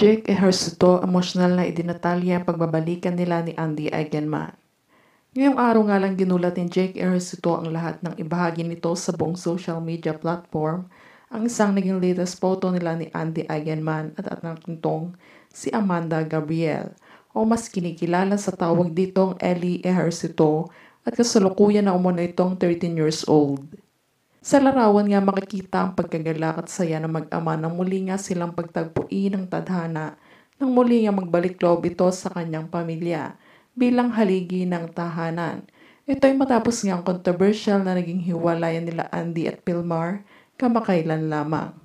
Jake Ejercito emosyonal na idinatalya ang pagbabalikan nila ni Andy Eigenman. Ngayong araw nga lang ginulat ni Jake Ejercito ang lahat ng ibahagi nito sa buong social media platform ang isang naging latest photo nila ni Andy Eigenman at anak nitong si Amanda Gabriel o mas kinikilala sa tawag ditong Ellie Ejercito at kasalukuyan na umano itong 13 years old. Sa larawan nga makikita ang pagkagalak at saya ng mag-ama nang muli nga silang pagtagpuin ng tadhana nang muli nga magbalik loob ito sa kanyang pamilya bilang haligi ng tahanan. Ito ay matapos nga ang controversial na naging hiwalayan nila Andy at Pilmar kamakailan lamang.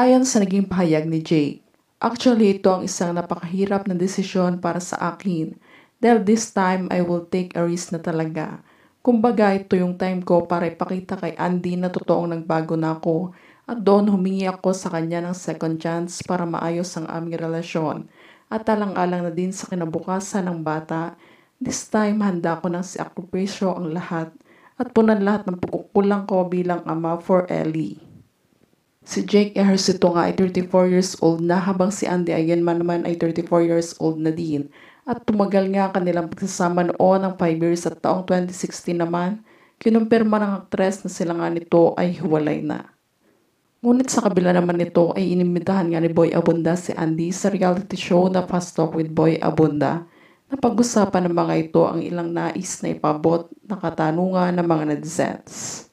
Ayon sa naging pahayag ni Jake, actually ito ang isang napakahirap na desisyon para sa akin dahil this time I will take a risk na talaga. Kumbaga ito yung time ko para ipakita kay Andy na totoong nagbago na ako at doon humingi ako sa kanya ng second chance para maayos ang aming relasyon at talang-alang na din sa kinabukasan ng bata. This time handa ko ng sakripisyo ang lahat at punan lahat ng pagkukulang ko bilang ama for Ellie. Si Jake Ejercito nga ay 34 years old na habang si Andy Eigenman naman ay 34 years old na din. At tumagal nga kanilang pagsasama noon ng 5 years at taong 2016 naman, kinumpirma ng aktres na sila nga nito ay hiwalay na. Ngunit sa kabila naman nito ay inimbitahan nga ni Boy Abunda si Andy sa reality show na Fast Talk with Boy Abunda na pag-usapan ng mga ito ang ilang nais na ipabot na katanungan ng mga netizens.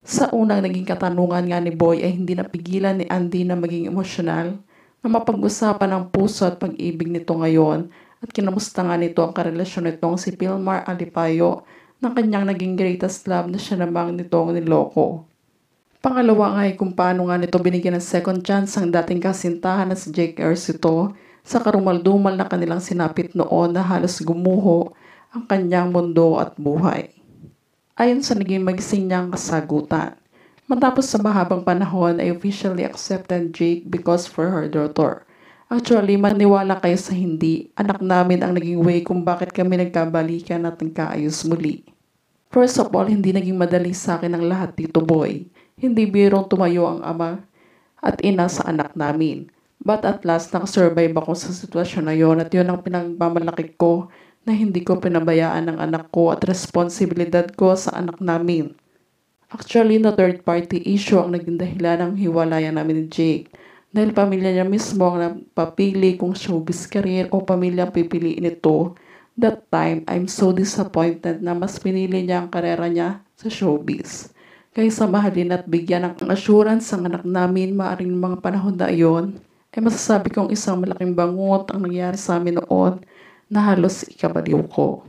Sa unang naging katanungan nga ni Boy ay hindi napigilan ni Andy na maging emosyonal na mapag-usapan ang puso at pag-ibig nito ngayon at kinamusta nga nito ang karelasyon nitong si Pilmar Alipayo ng kanyang naging greatest love na siya namang nitong niloko. Pangalawa nga ay kung paano nga nito binigyan ng second chance ang dating kasintahan na si Jake Ejercito sa karumaldumal na kanilang sinapit noon na halos gumuho ang kanyang mundo at buhay. Ayon sa naging magising niyang kasagutan, matapos sa mahabang panahon ay officially accepted Jake because for her daughter. Actually, maniwala kayo sa hindi, anak namin ang naging way kung bakit kami nagkabalikan at nagkaayos muli. First of all, hindi naging madali sa akin ang lahat dito, Boy. Hindi birong tumayo ang ama at ina sa anak namin. But at last, nakasurvive ako sa sitwasyon na yon at yun ang pinagmamalaki ko na hindi ko pinabayaan ang anak ko at responsibilidad ko sa anak namin. Actually, na third party issue ang naging dahilan ng hiwalayan namin ni Jake. Dahil pamilya niya mismo ang napapili kung showbiz career o pamilya ang pipiliin ito. That time, I'm so disappointed na mas pinili niya ang karera niya sa showbiz. Kaysa mahalin at bigyan ng assurance ang anak namin maaring mga panahon na iyon, ay masasabi kong isang malaking bangot ang nangyari sa amin noon na halos ikabaliw ko.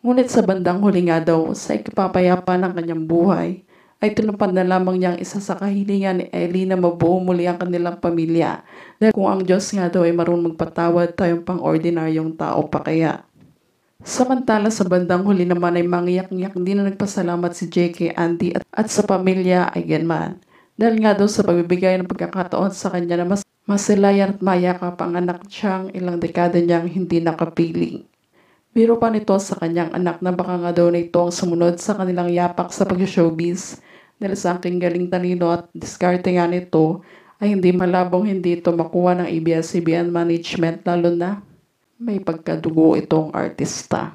Ngunit sa bandang huli nga daw sa ikapapayapa ng kanyang buhay, ay tinupad na lamang niyang isa sa kahilingan ni Ellie na mabuo muli ang kanilang pamilya. Dahil kung ang Diyos nga daw ay marunong magpatawad, tayong pang-ordinaryong tao pa kaya. Samantala sa bandang huli naman ay mangiyak-ngiyak din na nagpasalamat si Jake kay Andy at sa pamilya Eigenman. Dahil nga daw sa pagbibigay ng pagkakataon sa kanya na mas masilayan at mayakap ang anak siyang ilang dekada niyang hindi nakapiling. Biro pa nito sa kanyang anak na baka nga daw na ito ang sumunod sa kanilang yapak sa pag-showbiz dahil sa aking galing talino at diskarte nga nito ay hindi malabong hindi ito makuha ng ABS-CBN management lalo na may pagkadugo itong artista.